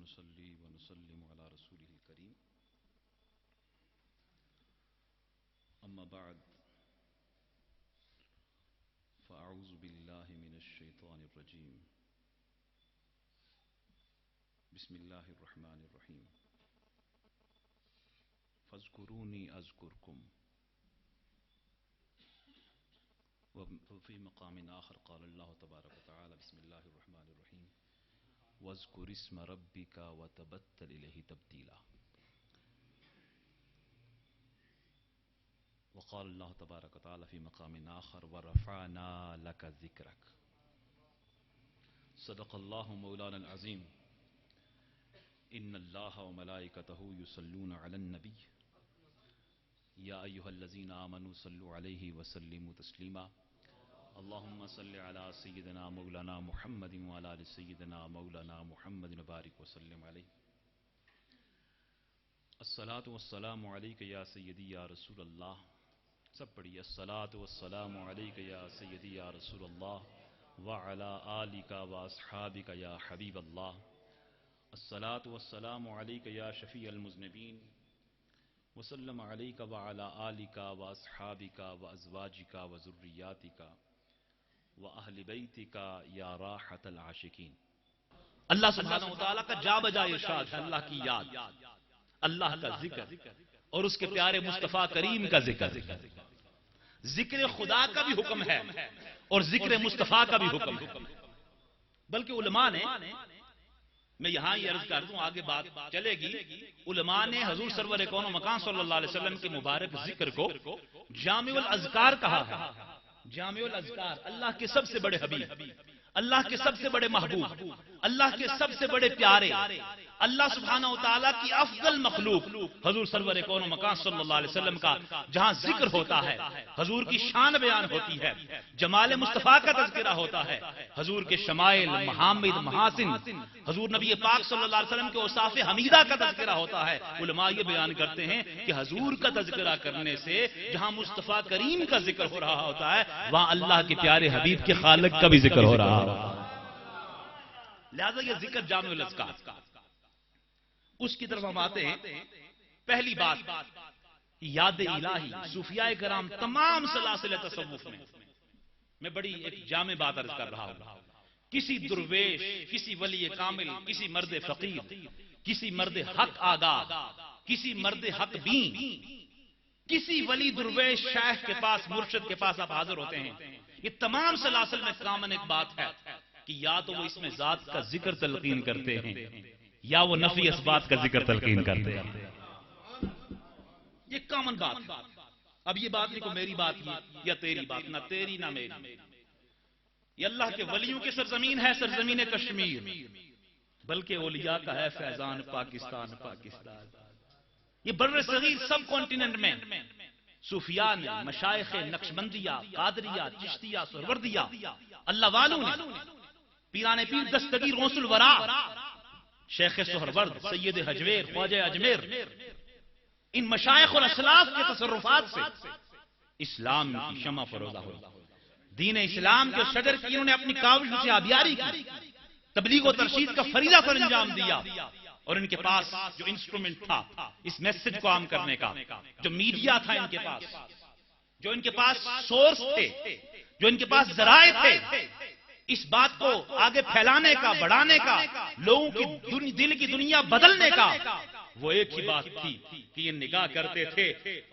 ونصلي ونسلم على رسوله الكريم أما بعد فأعوذ بالله من الشيطان الرجيم بسم الله الرحمن الرحيم فاذكروني أذكركم وفي مقام آخر قال الله تبارك وتعالى بسم الله الرحمن الرحيم واذكر اسم ربك وتبتل إليه تبتيلا وقال الله تبارك وتعالى في مقام آخر ورفعنا لك ذكرك صدق الله مولانا العظيم إن الله وملائكته يصلون على النبي يا أيها الذين آمنوا صلوا عليه وسلموا تسليما اللهم صل على سيدنا مولانا محمد وعلى آل سيدنا مولانا محمد وبارك وسلم عليه الصلاة والسلام عليك يا سيدي يا رسول الله سب پڑھیے الصلاة والسلام عليك يا سيدي يا رسول الله وعلى آلك وأصحابك يا حبيب الله الصلاة والسلام عليك يا شفيع المذنبين وسلم عليك وعلى آلك وأصحابك وأزواجك وذرياتك وأهل بيتك يا راحة العاشقين. اللہ سبحانہ وتعالیٰ کا جا بجا ارشاد ہے اللہ کی یاد، اللہ کا ذکر اور اس کے پیارے مصطفیٰ کریم کا ذکر. ذکر خدا کا بھی حکم ہے اور ذکر مصطفیٰ کا بھی حکم ہے. بلکہ علماء نے، میں یہاں یہ عرض کر دوں آگے بات چلے گی، علماء نے حضور سرور کون و مکان صلی اللہ علیہ وسلم کے مبارک ذکر کو جامع الاذکار کہا ہے. جامع الاذکار، اللہ کے سب سے بڑے حبیب، اللہ کے سب سے بڑے محبوب، اللہ کے سب سے بڑے پیارے، اللہ سبحانہ وتعالی کی افضل مخلوق حضور سرور کون و مکان صلی اللہ علیہ وسلم کا جہاں ذکر ہوتا ہے، حضور کی شان بیان ہوتی ہے، جمال مصطفیٰ کا تذکرہ ہوتا ہے، حضور کے شمائل، محامد، محاسن، حضور نبی پاک صلی اللہ علیہ وسلم کے اوصاف حمیدہ کا تذکرہ ہوتا ہے. علماء یہ بیان کرتے ہیں کہ حضور کا تذکرہ کرنے سے جہاں مصطفیٰ کریم کا ذکر ہو رہا ہوتا ہے وہاں اللہ کے پیارے حبیب کے خالق کا بھی ذکر ہو رہا ہے. لہذا یہ ذکر جامع الاذکار. اس کی طرف ہم آتے ہیں. پہلی بات یاد الہی. صوفیاء کرام تمام سلاسل تصوف میں بڑی ایک جامع بات عرض کر رہا ہوں. کسی درویش، کسی ولی کامل، کسی مرد فقیر، کسی مرد حق آگاہ، کسی مرد حق بین، کسی ولی درویش شیخ کے پاس، مرشد کے پاس آپ حاضر ہوتے ہیں، یہ تمام سلاسل میں کامن ایک بات ہے کہ یا تو وہ اس میں ذات کا ذکر تلقین کرتے ہیں یا وہ نفی اسبات کا ذکر تلقین کرتے ہیں. یہ کامن بات. اب یہ بات نہیں کو میری بات یا تیری بات، نہ تیری نہ میری. یہ اللہ کے ولیوں کی سرزمین ہے، سرزمین کشمیر، بلکہ اولیاء کا ہے فیضان پاکستان. یہ بر صغیر سب کانٹیننٹ میں صوفیاء نے، مشائخ نقشبندیہ، قادریہ، چشتیہ، سہروردیہ، اللہ والوں نے، پیران پیر دستگیر غوث الورا، شیخ سہرورد، سید حجویر، خواجہ اجمیر، ان مشائخ اور اسلاف کے تصرفات سے اسلام کی شمع فروزہ ہوئی. دین اسلام کے شجر کی انہوں نے اپنی کاوش سے آبیاری کی، تبلیغ و ترشید کا فریضہ سر انجام دیا. اور ان کے پاس جو انسٹرومنٹ تھا اس میسج کو عام کرنے کا، جو میڈیا تھا ان کے پاس، جو ان کے پاس سورس تھے، جو ان کے پاس ذرائع تھے، اس بات کو آگے پھیلانے کا، بڑھانے کا، لوگوں کی دل کی دنیا بدلنے کا، وہ ایک ہی بات تھی کہ یہ نگاہ کرتے تھے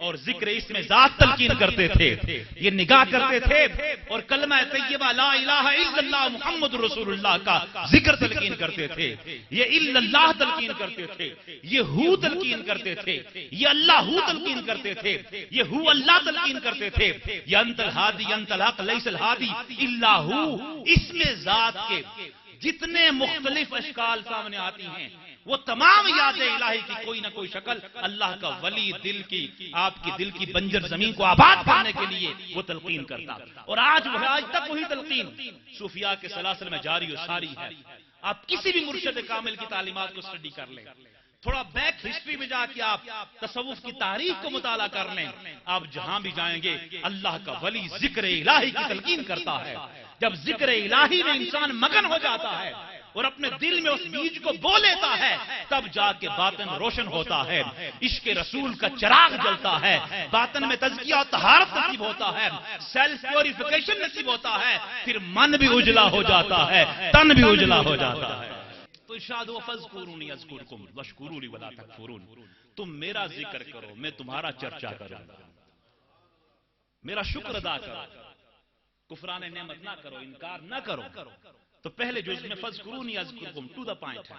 اور ذکر اس میں ذات تلقین کرتے تھے. یہ نگاہ کرتے تھے اور کلمہ طیبہ لا الہ الا اللہ محمد رسول اللہ کا ذکر تلقین کرتے تھے. یہ الا اللہ تلقین کرتے تھے، یہ ہو تلقین کرتے تھے، یہ اللہ ہو تلقین کرتے تھے، یہ ہو اللہ تلقین کرتے تھے. یہ انت الہادی انت الحق لیس الہادی الا ہو. اس میں ذات کے جتنے مختلف اشکال سامنے آتی ہیں وہ تمام یاد الہی کی کوئی نہ کوئی شکل اللہ کا ولی دل کی، آپ کی دل کی بنجر زمین کو آباد کرنے کے لیے وہ تلقین کرتا. اور آج تک وہی تلقین صوفیاء کے سلاسل میں جاری و ساری ہے. آپ کسی بھی مرشد کامل کی تعلیمات کو اسٹڈی کر لیں، تھوڑا بیک ہسٹری میں جا کے آپ تصوف کی تاریخ کو مطالعہ کر لیں، آپ جہاں بھی جائیں گے اللہ کا ولی ذکر الہی کی تلقین کرتا ہے. جب ذکر الہی میں انسان مگن ہو جاتا ہے اور اپنے دل میں اس بیج کو بو لیتا ہے، تب جا کے باطن روشن ہوتا ہے، عشق رسول کا چراغ جلتا ہے، باطن میں تزکیہ و طہارت نصیب ہوتا ہے، سیلف پیوریفیکیشن نصیب ہوتا ہے، پھر من بھی اجلا ہو جاتا ہے، تن بھی اجلا ہو جاتا ہے۔ تو ارشاد ہوا فَاذْكُرُونِي أَذْكُرْكُمْ وَاشْكُرُوا لِي وَلَا تَكْفُرُونَ، تم میرا ذکر کرو، میں تمہارا چرچا کروں گا، میرا شکر ادا کرو، کفران نعمت نہ کرو، انکار نہ کرو۔ تو پہلے جو اس میں فَاذْكُرُونِي أَذْكُرْكُمْ ٹو دا پوائنٹ ہے،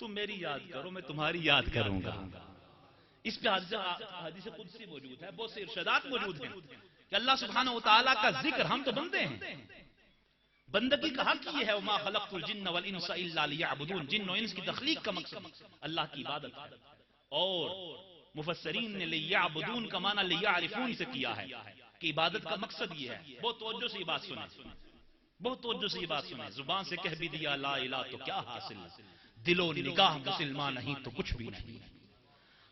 تم میری یاد کرو، میں تمہاری یاد کروں گا۔ اس پہ حدیث قدسی موجود ہے، بہت سے ارشادات موجود ہیں کہ اللہ سبحانہ وتعالیٰ کا ذکر، ہم تو بندے ہیں، بندگی کا حق یہ ہے، وَمَا خَلَقْتُ الْجِنَّ وَالْإِنسَ إِلَّا لِيَعْبُدُونَ، جن و انس کی تخلیق کا مقصد اللہ کی عبادت ہے، اور مفسرین نے لِيَعْبُدُونَ کا معنی لِيَعْرِفُونَ سے کیا ہے کہ عبادت کا مقصد یہ ہے۔ بہت توجہ سے یہ بات سنیں، بہت توجہ سے یہ بات سنیں، زبان سے کہہ بھی دیا لا الہ تو کیا حاصل، دل و نگاہ مسلمان نہیں تو کچھ بھی نہیں۔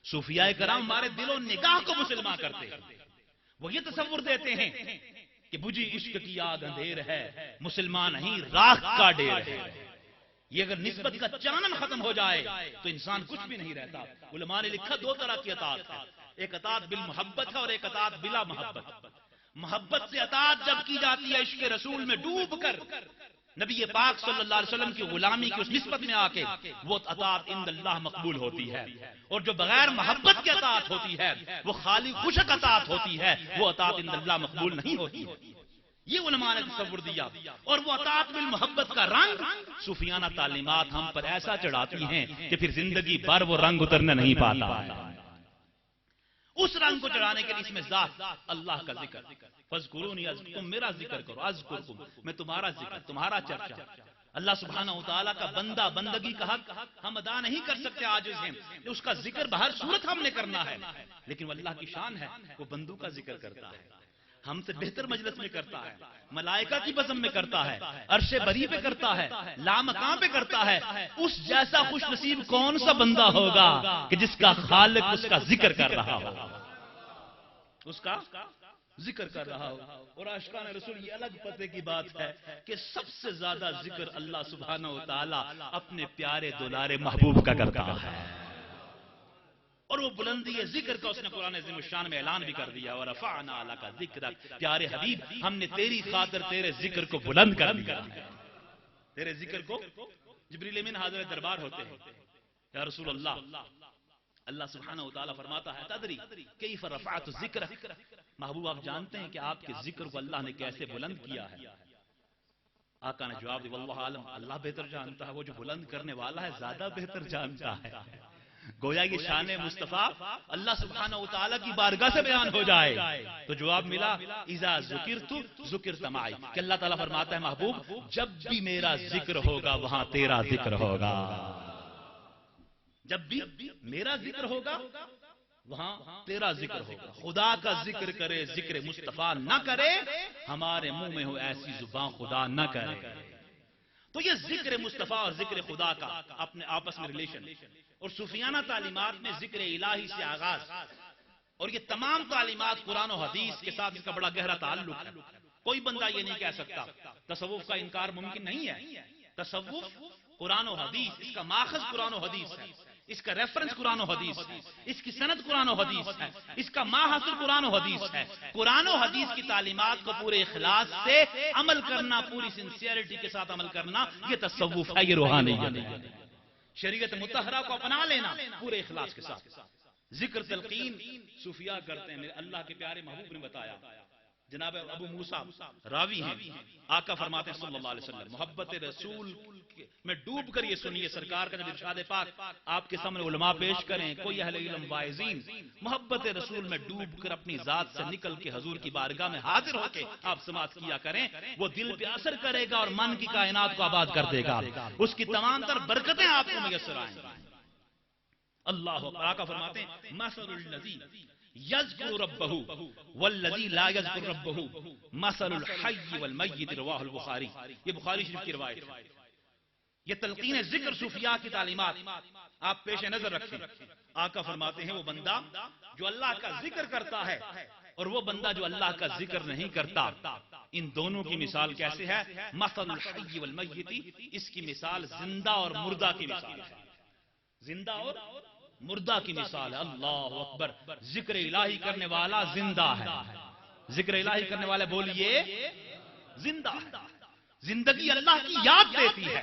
صوفیاء کرام ہمارے دل و نگاہ کو مسلمان کرتے ہیں، وہ یہ تصور دیتے ہیں کہ بجھی عشق کی آگ اندھیر ہے، مسلمان نہیں راکھ کا ڈیر ہے۔ یہ اگر نسبت کا چانن ختم ہو جائے تو انسان کچھ بھی نہیں رہتا۔ علماء نے لکھا دو طرح کی اطاعت ہے، ایک اطاعت بالمحبت ہے اور ایک اطاعت بلا محبت۔ محبت سے اطاعت جب کی جاتی ہے عشق رسول میں ڈوب کر، نبی پاک صلی اللہ علیہ وسلم کی غلامی کی اس نسبت میں آ کے، وہ اطاعت عند اللہ مقبول ہوتی ہے، اور جو بغیر محبت کی اطاعت ہوتی ہے وہ خالی خشک اطاعت ہوتی ہے، وہ اطاعت عند اللہ مقبول نہیں ہوتی۔ یہ علماء نے تصور دیا، اور وہ اطاعت بالمحبت کا رنگ صوفیانہ تعلیمات ہم پر ایسا چڑھاتی ہیں کہ پھر زندگی بھر وہ رنگ اترنے نہیں پاتا۔ اس رنگ کو چڑھانے کے لیے اس میں ذات اللہ کا ذکر، فَاذْكُرُونِي تم میرا ذکر کرو، اذکرکم میں تمہارا ذکر، تمہارا چرچا۔ اللہ سبحانہ وتعالیٰ کا بندہ بندگی کا حق ہم ادا نہیں کر سکتے، عاجز ہیں، اس کا ذکر بہر صورت ہم نے کرنا ہے، لیکن وہ اللہ کی شان ہے، وہ بندوں کا ذکر کرتا ہے، ہم سے بہتر مجلس میں کرتا ہے، ملائکہ کی بزم میں کرتا ہے، عرش بری پہ کرتا ہے، لامکاں پہ کرتا ہے۔ اس جیسا خوش نصیب کون سا بندہ ہوگا کہ جس کا خالق اس کا ذکر کر رہا ہو، اس کا ذکر کر رہا ہو۔ اور عاشقان رسول یہ الگ پتے کی بات ہے کہ سب سے زیادہ ذکر اللہ سبحانہ وتعالی اپنے پیارے دلارے محبوب کا کرتا ہے، اور وہ بلندی ذکر کا اس نے قرآن عظیم الشان میں اعلان بھی کر دیا، وَرَفَعْنَا لَكَ ذِكْرَكَ، پیارے حبیب ہم نے تیری خاطر تیرے ذکر کو بلند کر دیا، تیرے ذکر کو۔ جبریل امین حاضر دربار ہوتے ہیں، یا رسول اللہ، اللہ سبحانہ وتعالی فرماتا ہے تدری کیف رفعت ذکرک، محبوب آپ جانتے ہیں کہ آپ کے ذکر کو اللہ نے کیسے بلند کیا ہے؟ آقا نے جواب دیا واللہ عالم، اللہ بہتر جانتا ہے، وہ جو بلند کرنے والا ہے زیادہ بہتر جانتا ہے۔ گویا یہ شان مصطفیٰ اللہ سبحانہ وتعالی کی بارگاہ سے بیان ہو جائے تو جواب ملا اذا ذکرت ذکرت معی، کہ اللہ تعالیٰ فرماتا ہے محبوب جب بھی میرا ذکر ہوگا وہاں تیرا ذکر ہوگا، جب بھی میرا ذکر ہوگا وہاں تیرا ذکر ہوگا۔ خدا کا ذکر کرے ذکر مصطفیٰ نہ کرے، ہمارے منہ میں ہو ایسی زبان خدا نہ کرے۔ تو یہ ذکر مصطفیٰ اور ذکر خدا کا اپنے آپس میں ریلیشن، اور صوفیانہ تعلیمات میں ذکر الہی سے آغاز، اور یہ تمام تعلیمات قرآن و حدیث کے ساتھ اس کا بڑا گہرا تعلق ہے۔ کوئی بندہ یہ نہیں کہہ سکتا تصوف کا انکار ممکن نہیں ہے، تصوف قرآن و حدیث، اس کا ماخذ قرآن و حدیث ہے، اس کا ریفرنس قرآن و حدیث ہے، اس کی سند قرآن و حدیث ہے، اس کا ماحصل قرآن و حدیث ہے۔ قرآن و حدیث کی تعلیمات کو پورے اخلاص سے عمل کرنا، پوری سنسیئرٹی کے ساتھ عمل کرنا، یہ تصوف ہے، یہ روحانیت ہے۔ شریعت مطہرہ کو اپنا لینا پورے اخلاص کے ساتھ۔ ذکر تلقین صوفیاء کرتے ہیں، میرے اللہ کے پیارے محبوب نے بتایا، جناب ابو موسیٰ راوی ہیں، آقا فرماتے ہیں صلی اللہ علیہ وسلم محبت رسول میں ڈوب کر یہ سنیے سرکار کا جب ارشاد پاک آپ کے سامنے علماء پیش کریں، کوئی اہل علم واعظین محبت رسول میں ڈوب کر اپنی ذات سے نکل کے حضور کی بارگاہ میں حاضر ہو کے آپ سماعت کیا کریں، وہ دل پہ اثر کرے گا اور من کی کائنات کو آباد کر دے گا، اس کی تمام تر برکتیں آپ کو میسر آئیں گی۔ اللہ آقا فرماتے ہیں مثل الذی یذکر ربہ والذی لا یذکر ربہ مثل الحی والمیت، رواہ البخاری، یہ بخاری شریف کی روایت ہے۔ یہ تلقین ذکر صوفیاء کی تعلیمات آپ پیش نظر رکھیں۔ آقا فرماتے ہیں وہ بندہ جو اللہ کا ذکر کرتا ہے اور وہ بندہ جو اللہ کا ذکر نہیں کرتا، ان دونوں کی مثال کیسے ہے؟ مثل الحی والمیت، اس کی مثال زندہ اور مردہ کی مثال ہے، زندہ اور مردہ کی مثال ہے۔ اللہ اکبر، ذکر الہی کرنے والا زندہ ہے، ذکر الہی کرنے والے بولیے زندہ ہے، زندگی اللہ کی یاد دیتی ہے۔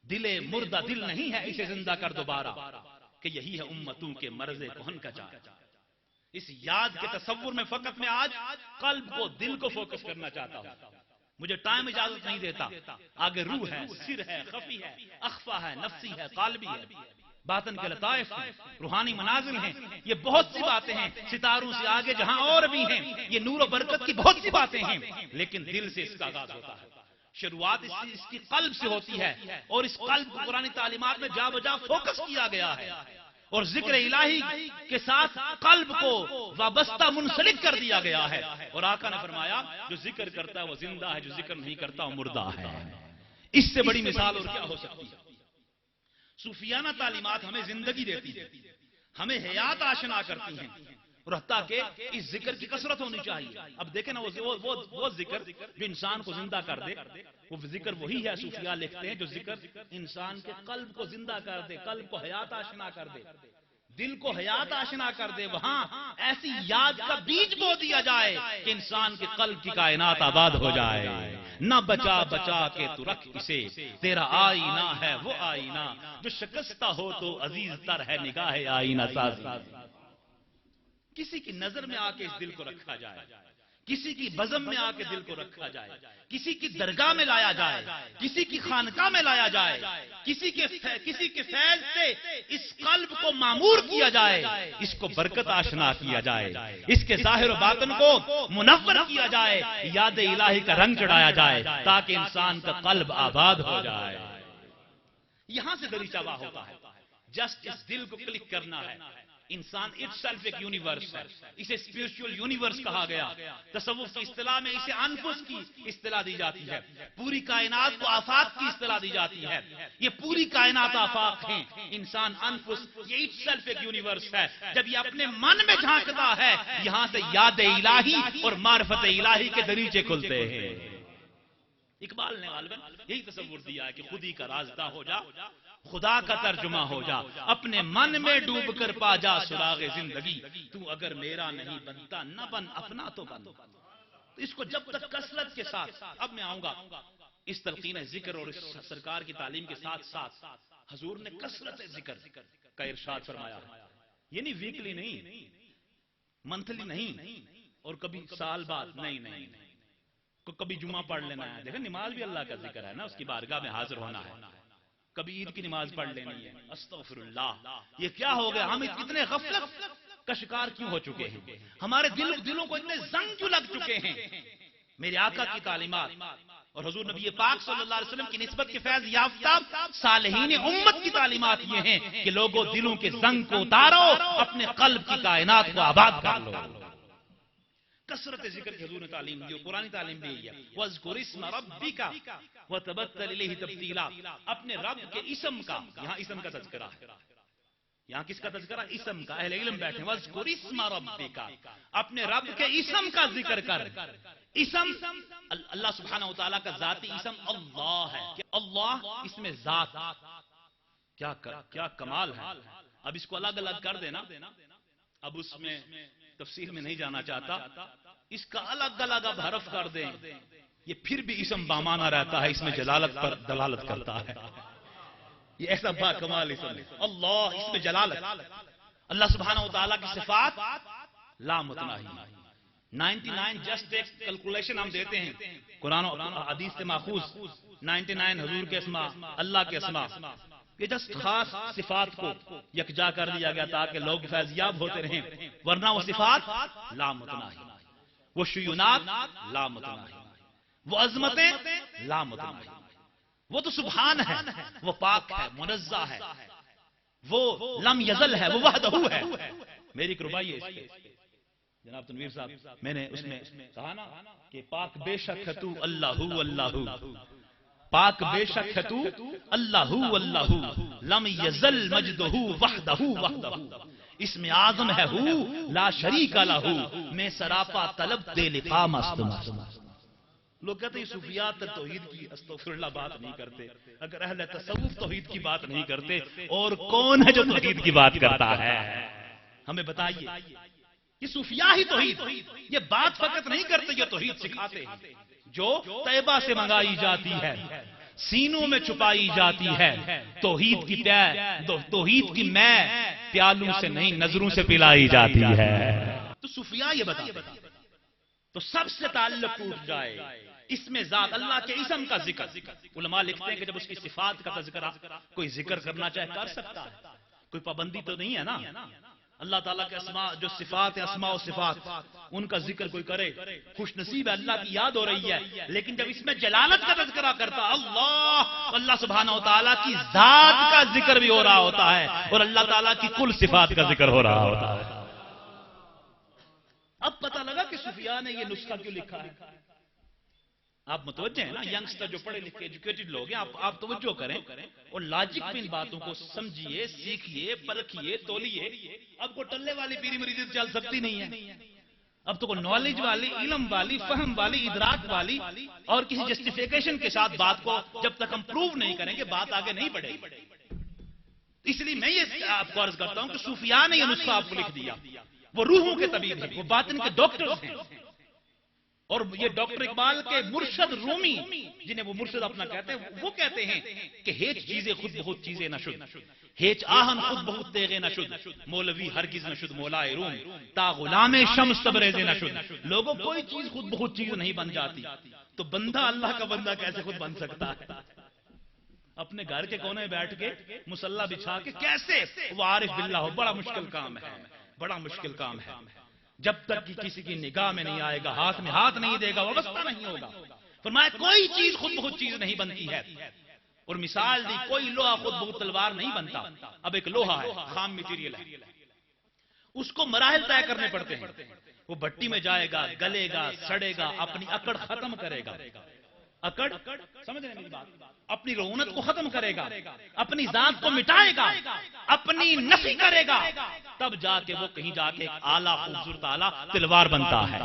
دل مردہ دل نہیں ہے، اسے زندہ کر دوبارہ، کہ یہی ہے امتوں کے مرض کہن کا چارہ۔ اس یاد کے تصور میں فقط میں آج قلب کو، دل کو فوکس کرنا چاہتا ہوں، مجھے ٹائم اجازت نہیں دیتا۔ آگے روح ہے، سر ہے، خفی ہے، اخفا ہے، نفسی ہے، قالبی ہے، باطن کے لطائف ہیں، روحانی منازل ہیں، یہ بہت سی باتیں ہیں، ستاروں سے آگے جہاں اور بھی ہیں، یہ نور و برکت کی بہت سی باتیں ہیں، لیکن دل سے اس کا آغاز ہوتا ہے۔ شروعات اس کی قلب سے ہوتی ہے، اور اس قلب کو قرآن تعلیمات میں جا بجا فوکس کیا گیا ہے، اور ذکر الہی کے ساتھ قلب کو وابستہ منسلک کر دیا گیا ہے۔ اور آقا نے فرمایا جو ذکر کرتا ہے وہ زندہ ہے، جو ذکر نہیں کرتا وہ مردہ ہے۔ اس سے بڑی مثال اور کیا ہو سکتی ہے؟ صوفیانہ تعلیمات ہمیں زندگی دیتی ہے، ہمیں حیات آشنا کرتی ہیں، اور حتیٰ کہ اس ذکر کی کثرت ہونی چاہیے۔ اب دیکھیں نا، وہ ذکر جو انسان کو زندہ کر دے، وہ ذکر وہی ہے، صوفیاء لکھتے ہیں، جو ذکر انسان کے قلب کو زندہ کر دے، قلب کو حیات آشنا کر دے، دل کو حیات آشنا کر دے، وہاں ایسی یاد کا بیج بو دیا جائے کہ انسان کے قلب کی کائنات آباد ہو جائے۔ نہ بچا بچا کے تو رکھ اسے، تیرا آئینہ ہے وہ آئینہ، جو شکستہ ہو تو عزیز تر ہے نگاہ آئینہ سازی۔ کسی کی نظر میں آ کے اس دل کو رکھا جائے، کسی کی بزم میں آ کے دل کو رکھا جائے، کسی کی درگاہ میں لایا جائے، کسی کی خانقاہ میں لایا جائے، کسی کے فیض سے اس قلب کو معمور کیا جائے، اس کو برکت آشنا کیا جائے، اس کے ظاہر و باطن کو منور کیا جائے، یاد الہی کا رنگ چڑھایا جائے، تاکہ انسان کا قلب آباد ہو جائے۔ یہاں سے دریچہ واہ ہوتا ہے، جسٹ اس دل کو کلک کرنا ہے۔ انسان اٹ سیلف ایک یونیورس ہے، اسے اسپرچول یونیورس کہا گیا۔ تصوف کی اصطلاح میں اسے انفس کی اصطلاح دی جاتی ہے، پوری کائنات کو آفاق کی اصطلاح دی جاتی ہے۔ یہ پوری کائنات آفاق ہیں، انسان انفس، یہ اٹ سیلف ایک یونیورس ہے۔ جب یہ اپنے من میں جھانکتا ہے، یہاں سے یاد الہی اور معرفت الہی کے دریچے کھلتے ہیں۔ اقبال نے غالباً یہی تصور دیا ہے کہ خودی کا رازدہ ہو جا، خدا کا ترجمہ ہو جا، اپنے من میں ڈوب کر پا جا سراغ زندگی، تو اگر میرا نہیں بنتا نہ بن اپنا تو بن۔ اس کو جب تک کثرت کے ساتھ، اب میں آؤں گا اس تلقین ذکر اور اس سرکار کی تعلیم کے ساتھ ساتھ حضور نے کثرت ذکر کا ارشاد فرمایا ہے، یعنی ویکلی نہیں، منتھلی نہیں، اور کبھی سال بعد نہیں، کبھی جمعہ پڑھ لینا ہے۔ دیکھیں نماز بھی اللہ کا ذکر ہے نا، اس کی بارگاہ میں حاضر ہونا ہے، کبھی عید کی نماز پڑھ لینی ہے۔ استغفر اللہ، یہ کیا ہو گیا؟ ہم اتنے غفلت کا شکار کیوں ہو چکے ہیں؟ ہمارے دلوں کو اتنے زنگ کیوں لگ چکے ہیں؟ میرے آقا کی تعلیمات اور حضور نبی پاک صلی اللہ علیہ وسلم کی نسبت کے فیض یافتہ صالحین امت کی تعلیمات یہ ہیں کہ لوگوں دلوں کے زنگ کو اتارو، اپنے قلب کی کائنات کو آباد کر لو۔ کثرت ذکر کی حضور نے تعلیم دی، قرآن تعلیم دی ہے، وَاذْكُرِ اسْمَ رَبِّكَ وَتَبَتَّلْ إِلَيْهِ تَبْتِيلًا، اپنے رب کے اسم کا، یہاں اسم کا تذکرہ ہے، یہاں کس کا تذکرہ؟ اسم کا۔ اہل علم بیٹھے، وَاذْكُرِ اسْمَ رَبِّكَ، اپنے رب کے اسم کا ذکر کر۔ اسم اللہ سبحانہ وتعالی کا ذاتی اسم اللہ ہے، کہ اللہ اس میں ذات، کیا کمال ہے۔ اب اس کو الگ الگ کر دینا، اب اس میں تفصیل میں نہیں جانا چاہتا، اس کا الگ الگ اب حرف کر دیں، یہ پھر بھی اسم بامانہ رہتا ہے، اس میں جلالت پر دلالت کرتا ہے۔ یہ ایسا با کمال اسم ہے اللہ، اس میں جلالت۔ اللہ سبحانہ وتعالیٰ کی صفات لا متناہی، 99 جسٹ ایک کیلکولیشن ہم دیتے ہیں، قرآن و حدیث سے ماخوذ 99 حضور کے اسما، اللہ کے اسما، یہ جس خاص صفات کو یکجا کر دیا گیا تاکہ لوگ فیضیاب ہوتے رہیں، ورنہ وہ صفات لا متناہی، وہ شیونات لا متناہی، وہ عظمتیں لا متناہی، وہ تو سبحان ہے، وہ پاک ہے، منزہ ہے، وہ لم یزل ہے، وہ وحدہ ہے۔ میری قربائی ہے اس پہ جناب تنویر صاحب، میں نے اس میں کہا نا کہ پاک بے شک ہے تو اللہ اللہ، پاک بے شک ہے تو اللہ اللہ، لم یزل مجدہ وحدہ وحدہ، اسم اعظم ہے ہو لا شریک لہو، میں سراپا طلب دے لقا مست مست۔ لوگ کہتے ہیں صوفیات توحید کی استغفر اللہ بات نہیں کرتے، اگر اہل تصوف توحید کی بات نہیں کرتے اور کون ہے جو توحید کی بات کرتا ہے؟ ہمیں بتائیے۔ یہ صوفیاء ہی توحید، یہ بات فقط نہیں کرتے، یہ توحید سکھاتے ہیں جو طیبہ سے منگائی جاتی ہے، سینوں میں چھپائی جاتی ہے۔ توحید کی میں پیالوں سے نہیں نظروں سے پلائی جاتی ہے۔ تو صوفیاء یہ بتاتے ہیں، تو سب سے تعلق ٹوٹ جائے۔ اس میں ذات اللہ کے اسم کا ذکر، علماء لکھتے ہیں کہ جب اس کی صفات کا تذکرہ کوئی ذکر کرنا چاہے کر سکتا ہے، کوئی پابندی تو نہیں ہے نا۔ اللہ تعالیٰ کے اسماء جو صفات ہیں، اسماء و صفات، ان کا ذکر کوئی کرے خوش نصیب ہے، اللہ کی یاد ہو رہی ہے۔ لیکن جب اس میں جلالت کا تذکرہ کرتا اللہ سبحانہ و تعالیٰ کی ذات کا ذکر بھی ہو رہا ہوتا ہے اور اللہ تعالیٰ کی کل صفات کا ذکر ہو رہا ہوتا ہے۔ اب پتہ لگا کہ صوفیاء نے یہ نسخہ کیوں لکھا ہے۔ آپ متوجہ ہیں نا، ینگسٹر جو پڑھے لکھے ایجوکیٹڈ لوگ ہیں، آپ توجہ کریں اور لاجک پہ ان باتوں کو سمجھیے، سیکھیے، پرکھیے، تولیے۔ اب کو ٹلے والی پیری مریدی چل سکتی نہیں ہے، اب تو کوئی نالج والی، علم والی، فہم والی، ادراک والی اور کسی جسٹیفیکیشن کے ساتھ بات کو جب تک ہم پروو نہیں کریں گے بات آگے نہیں بڑھے گی۔ اس لیے میں یہ آپ کو عرض کرتا ہوں کہ صوفیاء نے یہ نسخہ آپ کو لکھ دیا۔ وہ روحوں کے طبیب ہیں، وہ باطن کے ڈاکٹرز ہیں، اور یہ ڈاکٹر اقبال کے مرشد رومی جنہیں وہ مرشد اپنا کہتے ہیں، وہ کہتے ہیں کہ ہیچ چیزیں خود بہت چیزیں نہ شد، ہیچ آہن خود بہت تیغے نہ شد، مولوی ہرگز نہ شد مولائے روم، تا غلام شمس تبریز نہ شد۔ لوگوں کوئی چیز خود بہت چیز نہیں بن جاتی، تو بندہ اللہ کا بندہ کیسے خود بن سکتا ہے؟ اپنے گھر کے کونے بیٹھ کے مصلی بچھا کے کیسے وہ عارف باللہ ہو؟ بڑا مشکل کام ہے، بڑا مشکل کام ہے۔ جب تک کہ کسی کی نگاہ میں نہیں آئے گا، ہاتھ میں ہاتھ نہیں دے گا، وابستہ نہیں ہوگا۔ فرمایا کوئی چیز خود بہت چیز نہیں بنتی ہے، اور مثال دی کوئی لوہا خود بہت تلوار نہیں بنتا۔ اب ایک لوہا ہے، خام مٹیریل ہے، اس کو مراحل طے کرنے پڑتے ہیں۔ وہ بھٹی میں جائے گا، گلے گا، سڑے گا، اپنی اکڑ ختم کرے گا۔ اکڑ سمجھ رہے ہیں میری بات؟ اپنی رونت کو ختم کرے گا، اپنی ذات کو مٹائے گا، اپنی نفی کرے گا، تب جا کے وہ کہیں جا کے اعلیٰ خوبصورت اعلیٰ تلوار بنتا ہے،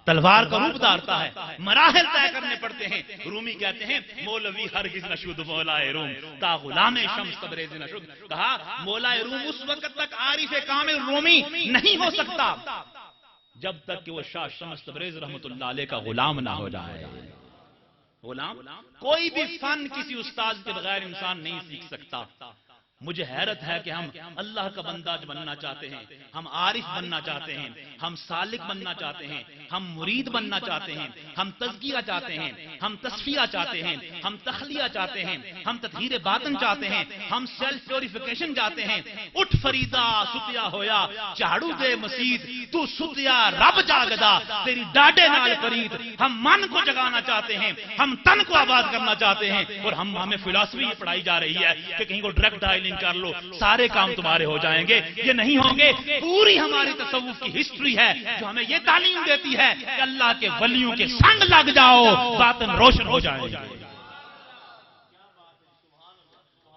تلوار کا روپ دھارتا ہے۔ مراحل طے کرنے پڑتے ہیں۔ رومی کہتے ہیں مولوی ہرگز نشد مولائے روم، تا غلام شمس تبریز نشد۔ کہا مولائے روم اس وقت تک عارف کامل رومی نہیں ہو سکتا جب تک کہ وہ شاہ شمس تبریز رحمت اللہ علیہ کا غلام نہ ہو جائے۔ غلام کوئی بھی فن کسی استاد کے بغیر انسان نہیں سیکھ سکتا۔ مجھے حیرت ہے کہ ہم اللہ کا بندہ بننا چاہتے ہیں، ہم عارف بننا چاہتے ہیں، ہم سالک بننا چاہتے ہیں، ہم مرید بننا چاہتے ہیں، ہم تزکیہ چاہتے ہیں، ہم تصفیہ چاہتے ہیں، ہم تخلیہ چاہتے ہیں، ہم تطہیر باطن چاہتے ہیں، ہم سیلف پیوریفیکیشن چاہتے ہیں۔ اٹھ فریدا ستیا ہویا چاڑو دے مسید، تو ستیا رب جاگدا تیری ڈاڈے نال فرید۔ ہم من کو جگانا چاہتے ہیں، ہم تن کو آباد کرنا چاہتے ہیں، اور ہمیں فلسفی یہ پڑھائی جا رہی ہے کہ کہیں کو ڈرگ ڈائلنگ کر لو سارے کام تمہارے ہو جائیں گے۔ یہ نہیں ہوں گے۔ پوری ہماری تصوف کی ہسٹری ہے جو ہمیں یہ تعلیم دیتی ہے کہ اللہ کے ولیوں کے سنگ لگ جاؤ، باطن روشن ہو جائے گا۔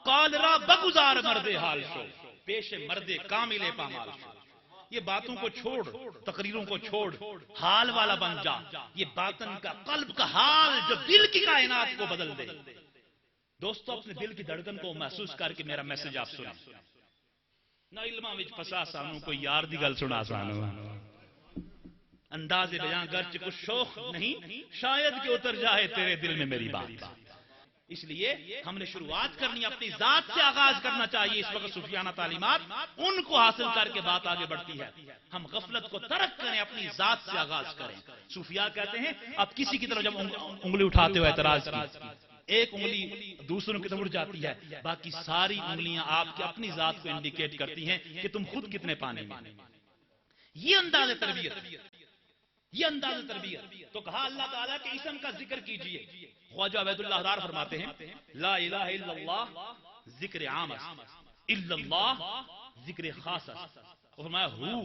قالرا بگزار مرد حال شو، پیش مرد کامل پامال شو۔ یہ باتوں کو چھوڑ، تقریروں کو چھوڑ، حال والا بن جا۔ یہ باطن کا، قلب کا حال جو دل کی کائنات کو بدل دے۔ دوستو اپنے دل کی دھڑکن کو محسوس کر کے میرا میسج آپ سنیں۔ نہ علماں وچ پھسا سانو کوئی یار دی گل سنا سانو، انداز بیان گرچہ کچھ شوق نہیں، شاید کہ اتر جائے تیرے دل میں میری بات۔ اس لیے ہم نے شروعات کرنی اپنی ذات سے آغاز کرنا چاہیے۔ اس وقت صوفیانہ تعلیمات ان کو حاصل کر کے بات آگے بڑھتی ہے۔ ہم غفلت کو ترک کریں، اپنی ذات سے آغاز کریں۔ صوفیاء کہتے ہیں اب کسی کی طرف جب انگلی اٹھاتے ہوئے اعتراض کی، ایک انگلی دوسروں کی طرف اٹھ جاتی ہے، باقی ساری انگلیاں آپ کی اپنی ذات کو انڈیکیٹ کرتی ہیں کہ تم خود کتنے پانی میں۔ یہ انداز تربیت، یہ انداز تربیت۔ تو کہا اللہ تعالیٰ کے اسم کا ذکر کیجئے۔ خواجہ عبید اللہ دار فرماتے ہیں لا الہ الا اللہ ذکر عام، الا اللہ ذکر خاص۔ فرمایا ہو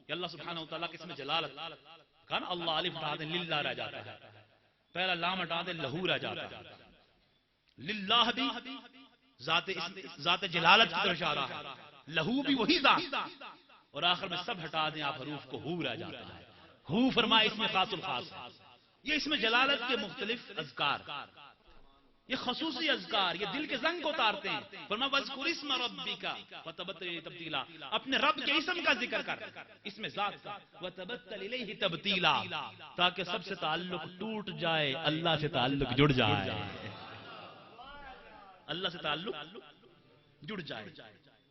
کہ اللہ سبحانہ وتعالیٰ کے اسم جلالت، کہا نا اللہ الف ہٹا دیں للہ رہ جاتا ہے، پہلا لام ہٹا دیں لہو رہ جاتا ہے۔ للہ بھی ذات جلالت کی طرف اشارہ ہے، لہو بھی وہی ذات، اور آخر میں سب ہٹا دیں آپ حروف کو ہو رہ جاتا ہے. ہو فرمائے اس میں خاص الخاص ہے. یہ اس میں جلالت کے مختلف اذکار، یہ خصوصی اذکار، یہ دل کے زنگ کو اتارتے ہیں. فرمایا وَاذْكُرِ اسْمَ رَبِّكَ وَتَبَتَّلْ إِلَيْهِ تَبْتِيلًا، اپنے رب کے اسم کا ذکر کر، اس میں ذات کا، وَتَبَتَّلْ إِلَيْهِ تَبْتِيلًا، تاکہ سب سے تعلق ٹوٹ جائے، اللہ سے تعلق جڑ جائے. اللہ سے تعلق جڑ جائے.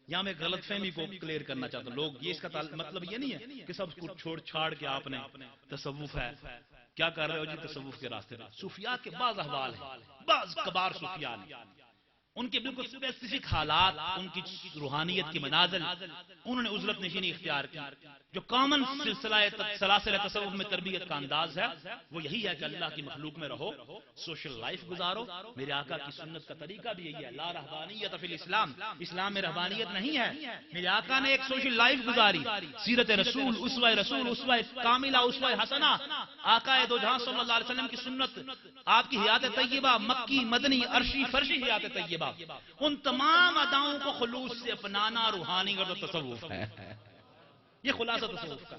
یہاں میں غلط فہمی کو کلیئر کرنا چاہتا ہوں. لوگ یہ اس کا مطلب یہ نہیں ہے کہ سب کچھ چھوڑ چھاڑ کے آپ نے تصوف ہے کیا کر رہے ہو جی تصوف کے راستے پہ. صوفیاء کے بعض احوال ہیں، بعض کبار صوفیاء نے ان کے بالکل اسپیسیفک حالات، ان کی روحانیت کی منازل، انہوں نے عزلت نشینی اختیار کی. جو کامن سلاسل تصوف میں تربیت کا انداز ہے وہ یہی ہے کہ اللہ کی مخلوق میں رہو، سوشل لائف گزارو. میرے آقا کی سنت کا طریقہ بھی یہی ہے، لا رہبانیت فی الاسلام، اسلام میں رہبانیت نہیں ہے. میرے آقا نے ایک سوشل لائف گزاری، سیرت رسول، رسول، اسوہ کاملہ، اسوہ حسنہ. آقا دو جہاں صلی اللہ علیہ وسلم کی سنت، آپ کی حیات طیبہ، مکی، مدنی، عرشی، فرشی حیات طیبہ، ان تمام اداؤں کو خلوص سے اپنانا روحانی اور تصوف ہے. یہ خلاصہ تصوف کا.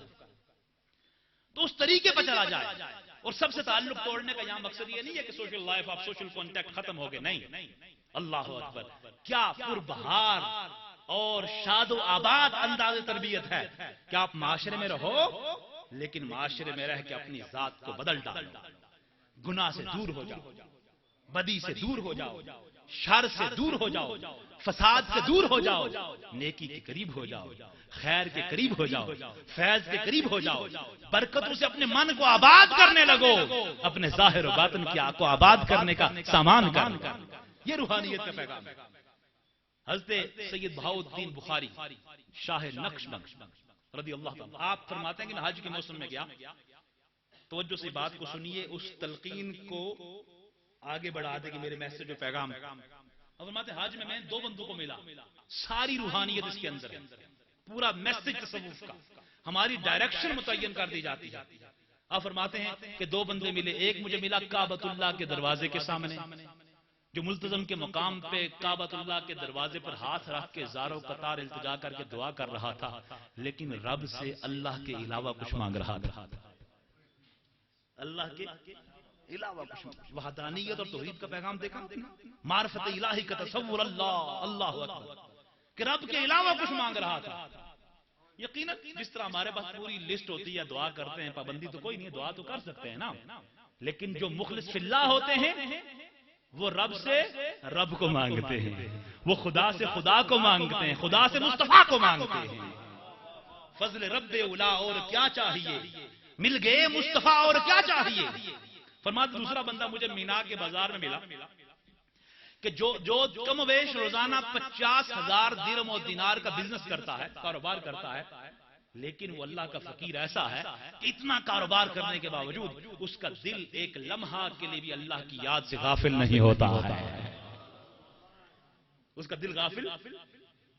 تو اس طریقے پر چلا جائے. اور سب سے تعلق توڑنے کا یہاں مقصد یہ نہیں ہے کہ سوشل لائف آپ سوشل کانٹیکٹ ختم ہو گئے، نہیں. اللہ اکبر، کیا پربہار اور شاد و آباد انداز تربیت ہے کہ آپ معاشرے میں رہو لیکن معاشرے میں رہ کے اپنی ذات کو بدل ڈالو، گناہ سے دور ہو جاؤ، بدی سے دور ہو جاؤ، شر سے دور ہو جاؤ، فساد سے دور ہو جاؤ، نیکی کے قریب ہو جاؤ، خیر کے قریب ہو جاؤ، فیض کے قریب ہو جاؤ، برکتوں سے اپنے من کو آباد کرنے لگو، اپنے ظاہر و باطن کو آباد کرنے کا سامان کرو. یہ روحانیت کا پیغام ہے. حضرت سید بہاؤالدین بخاری شاہ نقشبند رضی اللہ تعالیٰ، آپ فرماتے ہیں کہ میں حج کے موسم میں گیا. توجہ سے بات کو سنیے، اس تلقین کو آگے بڑھا دے کہ میرے میسج و پیغام. اور فرماتے ہیں حج میں میں 2 بندوں کو ملا، ساری روحانیت اس کے اندر ہے، پورا میسج تصوف کا، ہماری ڈائریکشن متعین کر دی جاتی ہے. آپ فرماتے ہیں کہ 2 بندے ملے، ایک مجھے ملا کعبۃ اللہ کے دروازے کے سامنے، جو ملتزم کے مقام پہ کعبۃ اللہ کے دروازے پر ہاتھ رکھ کے زاروں قطار التجا کر کے دعا کر رہا تھا، لیکن رب سے اللہ کے علاوہ کچھ مانگ رہا تھا. اللہ کے علاوہ کچھ، وحدانیت اور توحید کا پیغام دیکھا، معرفت الہی کا تصور، اللہ اکبر، کہ رب کے علاوہ کچھ مانگ رہا تھا. یقیناً جس طرح ہمارے پاس پوری لسٹ ہوتی ہے، دعا کرتے ہیں، پابندی تو کوئی نہیں ہے، دعا تو کر سکتے ہیں نا، لیکن جو مخلص فی اللہ ہوتے ہیں وہ رب سے رب کو مانگتے ہیں، وہ خدا سے خدا کو مانگتے ہیں، خدا سے مصطفیٰ کو مانگتے ہیں. فضل رب اولا اور کیا چاہیے، مل گئے مصطفیٰ اور کیا چاہیے. فرماتے دوسرا بندہ مجھے مینا کے بازار میں ملا کہ جو کم و بیش روزانہ 50,000 درہم و دینار کا بزنس کرتا ہے، کاروبار کرتا ہے، لیکن وہ اللہ کا فقیر ایسا ہے کہ اتنا کاروبار کرنے کے باوجود اس کا دل ایک لمحہ کے لیے بھی اللہ کی یاد سے غافل نہیں ہوتا ہے. اس کا دل غافل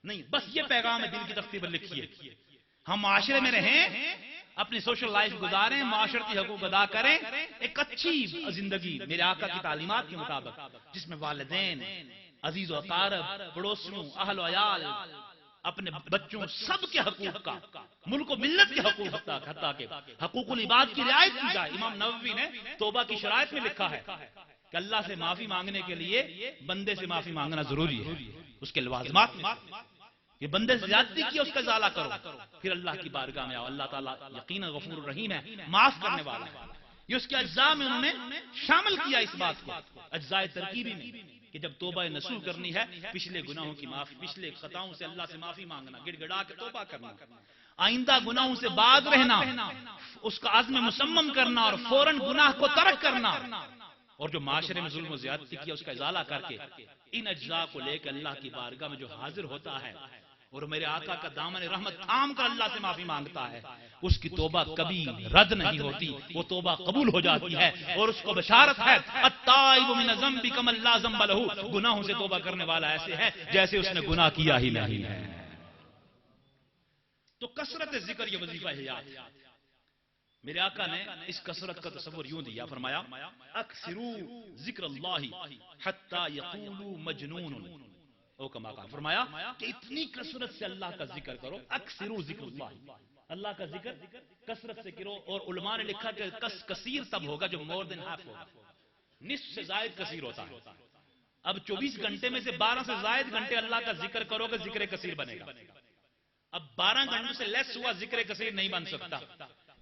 نہیں. بس یہ پیغام ہے دل کی تختی پر لکھیے. ہم معاشرے میں رہیں، اپنی سوشل لائف گزاریں، معاشرتی حقوق ادا کریں، ایک اچھی زندگی میرے آقا کی تعلیمات کے مطابق، جس میں والدین، عزیز و اقارب، پڑوسیوں، اہل و عیال، اپنے بچوں، سب کے حقوق کا، ملک و ملت کے حقوق حتیٰ کہ حقوق العباد کی رعایت کی جائے. امام نووی نے توبہ کی شرائط میں لکھا ہے کہ اللہ سے معافی مانگنے کے لیے بندے سے معافی مانگنا ضروری ہے. اس کے لوازمات میں یہ بندے سے زیادتی کی اس کا ازالہ کرو، پھر اللہ کی بارگاہ میں آؤ. اللہ تعالیٰ یقیناً غفور الرحیم ہے، معاف کرنے والا ہے. یہ اس کے اجزاء میں انہوں نے شامل کیا اس بات کو، اجزاء ترکیبی میں، کہ جب توبہ نصوح کرنی ہے، پچھلے گناہوں کی معافی، پچھلے خطاؤں سے اللہ سے معافی مانگنا، گڑ گڑا کے توبہ کرنا، آئندہ گناہوں سے باز رہنا، اس کا عزم مصمم کرنا اور فوراً گناہ کو ترک کرنا، اور جو معاشرے میں ظلم و زیادتی کیا اس کا ازالہ کر کے ان اجزاء کو لے کے اللہ کی بارگاہ میں جو حاضر ہوتا ہے اور میرے آقا کا دامن رحمت تھام کر اللہ سے معافی مانگتا ہے، اس کی توبہ کبھی رد نہیں ہوتی، وہ توبہ قبول ہو جاتی ہے. اور اس کو بشارت ہے التائب من الذنب کمن لا ذنب له، گناہوں سے توبہ کرنے والا ایسے ہے جیسے اس نے گناہ کیا ہی نہیں ہے. تو کثرت ذکر یہ وظیفہ حیات. میرے آقا نے اس کثرت کا تصور یوں دیا، فرمایا اکثروا ذکر اللہ حتی یقولوا مجنون. او کما قال، فرمایا کہ اتنی کثرت سے اللہ کا ذکر کرو، اکثروا ذکر اللہ، اللہ کا ذکر کثرت سے کرو. اور علماء نے لکھا کہ کثیر تب ہوگا جو مور دین ہاف ہوگا، نصف سے زائد کثیر ہوتا ہے. اب 24 گھنٹے میں سے 12 سے زائد گھنٹے اللہ کا ذکر کرو گے ذکر کثیر بنے گا. اب 12 گھنٹوں سے لیس ہوا ذکر کثیر نہیں بن سکتا.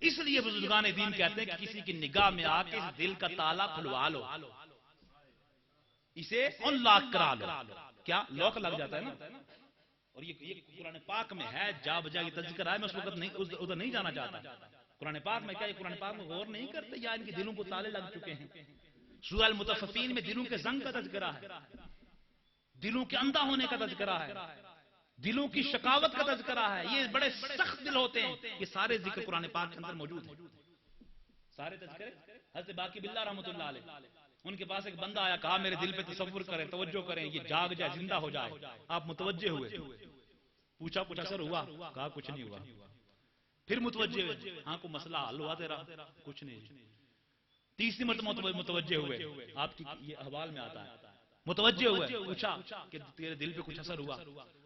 اس لیے بزرگان دین کہتے ہیں کہ کسی کی نگاہ میں آ کے اس دل کا تالا کھلوا لو، اسے ان لاک کرا لو. کیا لوک لگ جاتا ہے نا. اور یہ قرآن پاک میں ہے، جا بجا یہ تذکر ہے، میں اس وقت ادھر نہیں جانا چاہتا. قرآن پاک میں کیا یہ قرآن پاک میں غور نہیں کرتے یا ان کے دلوں کو تالے لگ چکے ہیں؟ سورہ المطففین میں دلوں کے زنگ کا تذکرہ ہے، دلوں کے اندھا ہونے کا تذکرہ ہے، دلوں کی شکاوت کا تذکرہ ہے. یہ بڑے سخت دل ہوتے ہیں. یہ سارے ذکر قرآن پاک کے اندر موجود ہیں، سارے تذکرے. حضرت باقی باللہ رحمۃ اللہ علیہ، ان کے پاس ایک بندہ آیا، کہا میرے دل پہ تصور کریں، توجہ کریں، یہ جاگ جائے، زندہ ہو جائے. آپ متوجہ ہوئے، پوچھا کچھ اثر ہوا؟ کہا کچھ نہیں ہوا. پھر متوجہ ہوئے، ہاں کو مسئلہ حل ہوا تیرا؟ کچھ نہیں. تیسری مرتبہ متوجہ ہوئے، آپ کی یہ احوال میں آتا ہے. متوجہ ہوئے، پوچھا کہ تیرے دل پہ کچھ اثر ہوا؟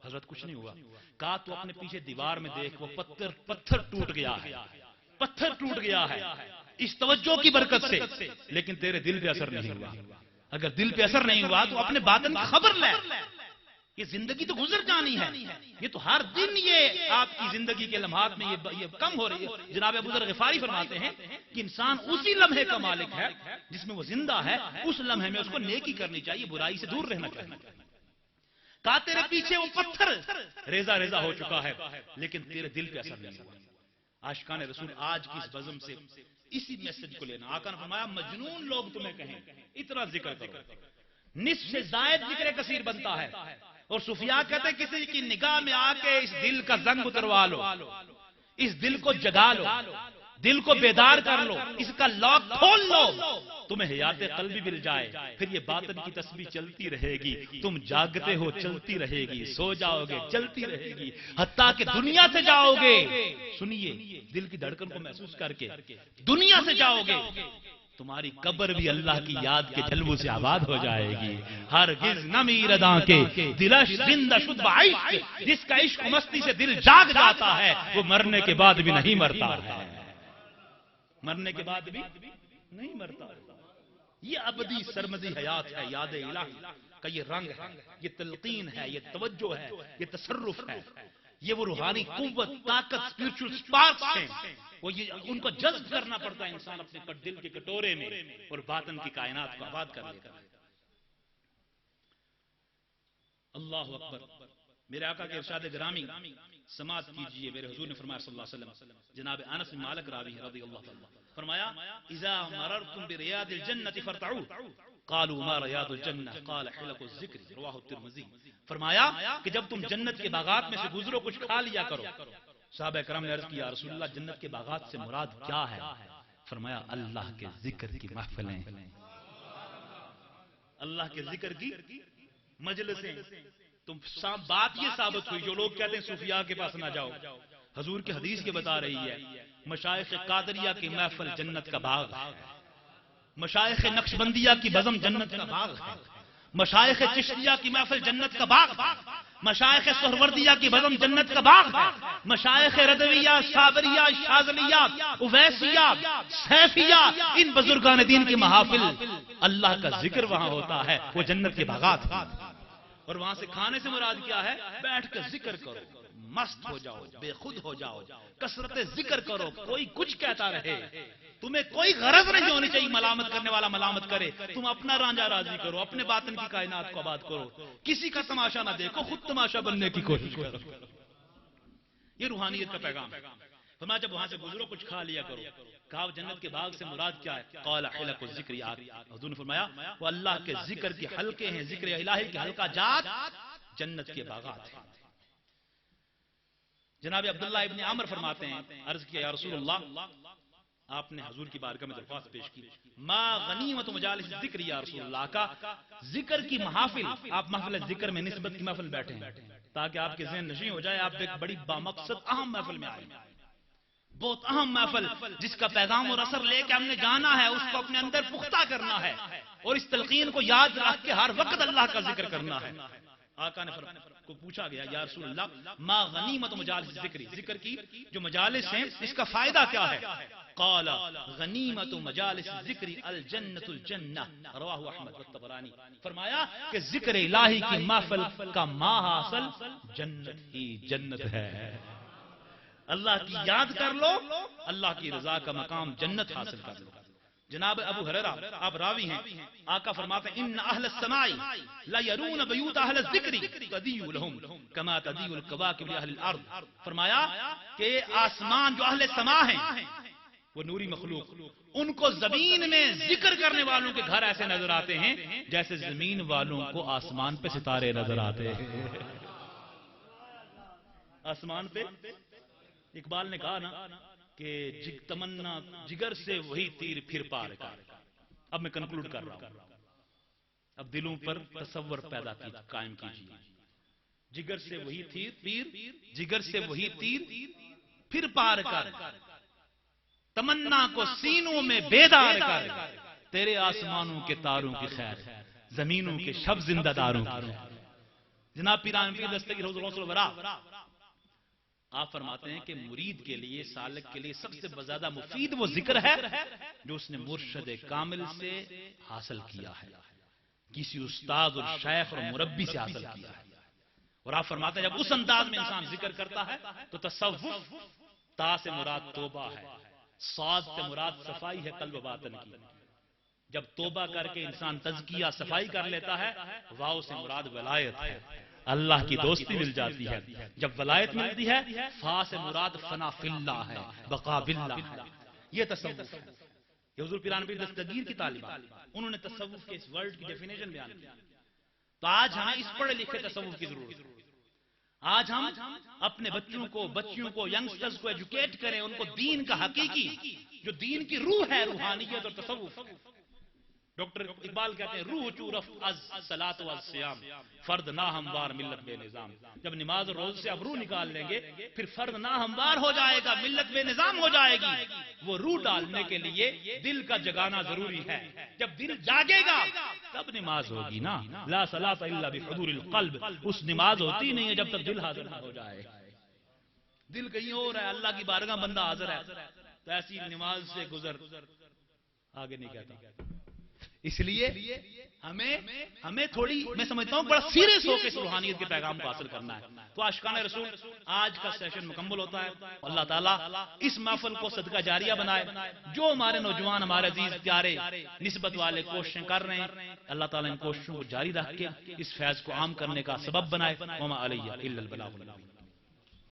حضرت کچھ نہیں ہوا. کہا تو اپنے پیچھے دیوار میں دیکھ، وہ پتھر ٹوٹ گیا ہے، پتھر ٹوٹ گیا ہے اس توجہ کی برکت سے، لیکن تیرے دل پہ اثر نہیں ہوا. اگر دل پہ اثر نہیں ہوا تو اپنے باطن کی خبر لے. یہ زندگی تو گزر جانی ہے، یہ تو ہر دن یہ آپ کی زندگی کے لمحات میں یہ کم ہو رہی ہے. جناب ابو ذر غفاری فرماتے ہیں کہ انسان اسی لمحے کا مالک ہے جس میں وہ زندہ ہے. اس لمحے میں اس کو نیکی کرنی چاہیے، برائی سے دور رہنا چاہیے. کہا تیرے پیچھے وہ پتھر ریزہ ریزہ ہو چکا ہے لیکن تیرے دل پہ اثر نہیں ہوا. عاشقان رسول آج کی اس بزم سے اسی میسج کو لینا. آقا نے فرمایا مجنون لوگ تمہیں کہیں اتنا ذکر کرو، نصف سے زائد ذکر کثیر بنتا ہے. اور صوفیاء کہتے ہیں کسی کی نگاہ میں آ کے اس دل کا زنگ اتروا لو، اس دل کو جگا لو، دل کو بیدار کر لو، اس کا لاک کھول لو، تمہیں حیات قلبی مل جائے. پھر یہ باطن کی تسبیح چلتی رہے گی، تم جاگتے ہو چلتی رہے گی، سو جاؤ گے چلتی رہے گی، حتیٰ کہ دنیا سے جاؤ گے. سنیے، دل کی دھڑکن کو محسوس کر کے دنیا سے جاؤ گے، تمہاری قبر بھی اللہ کی یاد کے جلووں سے آباد ہو جائے گی. ہرگز نہ میرداں کے دلش زندہ شد بعشق، جس کا عشق مستی سے دل جاگ جاتا ہے وہ مرنے کے بعد بھی نہیں مرتا ہے، مرنے کے بعد بھی نہیں مرتا. یہ ابدی سرمدی حیات ہے، یاد الہی کا یہ رنگ ہے، یہ تلقین ہے، یہ توجہ ہے، یہ تصرف ہے، یہ وہ روحانی قوت، طاقت، اسپرچل سپارکس ہیں. وہ یہ ان کو جذب کرنا پڑتا ہے انسان اپنے دل کے کٹورے میں، اور باطن کی کائنات کو آباد کر لیتا ہے. اللہ اکبر. میرے آقا کے ارشاد گرامی سماعت کیجئے. میرے حضور نے فرمایا صلی اللہ علیہ وسلم، جناب انس بن مالک راوی رضی اللہ تعالی فرمایا اذا مررتم بریاض الجنة فارتعوا قالوا ما ریاض الجنة قال حلق الذکر رواہ الترمذی. فرمایا کہ جب تم جنت کے باغات میں سے گزرو کچھ کھا لیا کرو. صحابہ کرام نے عرض کیا رسول اللہ جنت کے باغات سے مراد کیا ہے؟ فرمایا اللہ کے ذکر کی محفلیں، اللہ کے ذکر کی مجلسیں. تم بات یہ ثابت ہوئی جو لوگ کہتے ہیں صوفیاء کے پاس نہ جاؤ، حضور کی حدیث کے بتا رہی ہے مشائخ قادریہ کی محفل جنت کا باغ ہے، مشائخ نقشبندیہ کی بزم جنت کا باغ ہے، مشائخ چشتیہ کی محفل جنت کا باغ ہے، مشائخ سہروردیہ کی بزم جنت کا باغ ہے، مشائخ رضویہ، صابریہ، شاذلیہ، اویسیہ، سیفیہ، ان بزرگان دین کی محافل اللہ کا ذکر وہاں ہوتا ہے، وہ جنت کے باغات ہیں. اور وہاں سے کھانے سے مراد کیا ہے؟ بیٹھ کر ذکر کرو، مست ہو جاؤ، بے خود ہو جاؤ، کثرت ذکر کرو. کوئی کچھ کہتا رہے، تمہیں کوئی غرض نہیں ہونی چاہیے ملامت کرنے والا ملامت کرے. تم اپنا رانجھا راضی کرو، اپنے باطن کی کائنات کو آباد کرو، کسی کا تماشا نہ دیکھو، خود تماشا بننے کی کوشش کرو. یہ روحانیت کا پیغام ہے. فرمایا جب وہاں سے گزرو کچھ کھا لیا کرو. کہا جنت کے باغ سے مراد کیا ہے؟ قال حلق الذکر. حضور نے فرمایا وہ اللہ کے ذکر کے حلقے ہیں، ذکر الہی کے حلقہ جات جنت کے باغات ہیں. جناب عبداللہ ابن عمر فرماتے ہیں عرض کیا یا رسول اللہ، آپ نے حضور کی بارگاہ میں درخواست پیش کی ما غنیمت مجالس ذکر یا رسول اللہ، کا ذکر کی محافل، آپ محفل ذکر میں نسبت کی محفل بیٹھے ہیں تاکہ آپ کے ذہن نشین ہو جائے، آپ ایک بڑی بامقصد اہم محفل میں آئے، بہت اہم محفل جس کا پیغام اور اثر لے کے ہم نے جانا ہے، اس کو اپنے اندر پختہ کرنا ہے اور اس تلقین کو یاد رکھ کے ہر وقت اللہ کا ذکر کرنا ہے. آقا نے کو پوچھا گیا یا رسول اللہ ما غنیمت مجالس ذکری، ذکر کی جو مجالس ہیں اس کا فائدہ کیا ہے؟ قال غنیمت مجالس ذکری الجنت الجنہ رواہ احمد والطبرانی، فرمایا کہ ذکر الہی کی محفل کا ما حاصل جنت ہی جنت ہے. اللہ کی یاد کر لو، اللہ کی رضا کا مقام جنت حاصل کر لو. جناب ابو ہریرہ آپ راوی ہیں، آقا فرماتے ہیں ان اہل السماء لا يرون بیوت اہل الذکر تدیو لهم کما تدیو الکواکب لاہل الارض، فرمایا کہ آسمان جو اہل سما ہیں وہ نوری مخلوق، ان کو زمین میں ذکر کرنے والوں کے گھر ایسے نظر آتے ہیں جیسے زمین والوں کو آسمان پہ ستارے نظر آتے ہیں. آسمان پہ اقبال نے کہا نا کہ تمنا جگر سے وہی تیر پھر پار کر. اب میں کنکلوڈ کر رہا ہوں، اب دلوں پر تصور پیدا قائم کیجیے. جگر سے وہی تیر، جگر سے وہی تیر پھر پار کر، تمنا کو سینوں میں بیدار کر، تیرے آسمانوں کے تاروں کی خیر، زمینوں کے شب زندہ داروں کی خیر. جناب پیران پیر دستگیر حضور صلی اللہ علیہ وسلم آپ فرماتے ہیں کہ مرید کے لیے، سالک کے لیے سب سے زیادہ مفید وہ ذکر ہے جو اس نے مرشد کامل سے حاصل کیا ہے، کسی استاد اور شیخ اور مربی سے حاصل کیا ہے. اور آپ فرماتے ہیں جب اس انداز میں انسان ذکر کرتا ہے تو تصوف، تا سے مراد توبہ ہے، صاد سے مراد صفائی ہے قلب و باطن کی. جب توبہ کر کے انسان تزکیہ صفائی کر لیتا ہے، واو سے مراد ولایت ہے، اللہ کی دوستی مل جاتی ہے. جب ولایت ملتی ہے، فا سے مراد فنا فی اللہ ہے، بقا باللہ ہے. یہ تصوف ہے. یہ حضور پیران پیر دستگیر کی تعلیمات، انہوں نے تصوف کے اس ورڈ کی ڈیفینیشن بیان کی. تو آج ہمیں اس پڑھے لکھے تصوف کی ضرورت ہے. آج ہم اپنے بچیوں کو ینگسٹرز کو ایجوکیٹ کریں، ان کو دین کا حقیقی جو دین کی روح ہے، روحانیت اور تصوف. ڈاکٹر اقبال کہتے ہیں روح چو رفت از صلاۃ و الصیام فرد نہ ہموار ملت بے نظام. جب نماز اور روز سے اب روح نکال لیں گے پھر فرد نہ ہموار ہو جائے گا، ملت بے نظام ہو جائے گی. وہ روح ڈالنے کے لیے دل کا جگانا ضروری ہے. جب دل جاگے گا تب نماز ہوگی نا. لا صلاۃ الا بحضور القلب، اس نماز ہوتی نہیں ہے جب تک دل حاضر نہ ہو جائے. دل کہیں اور ہے، اللہ کی بارگاہ بندہ حاضر ہے، تو ایسی نماز سے گزر آگے نہیں کہتا. اس لیے ہمیں تھوڑی، میں سمجھتا ہوں بڑا سیریس ہو کے اس روحانیت کے پیغام کو حاصل کرنا ہے. تو عاشقان رسول آج کا سیشن مکمل ہوتا ہے. اللہ تعالیٰ اس محفل کو صدقہ جاریہ بنائے. جو ہمارے نوجوان، ہمارے عزیز پیارے نسبت والے کوششیں کر رہے ہیں، اللہ تعالیٰ ان کوششوں کو جاری رکھ کے اس فیض کو عام کرنے کا سبب بنائے. وما علیہ الا البلاغ المبین.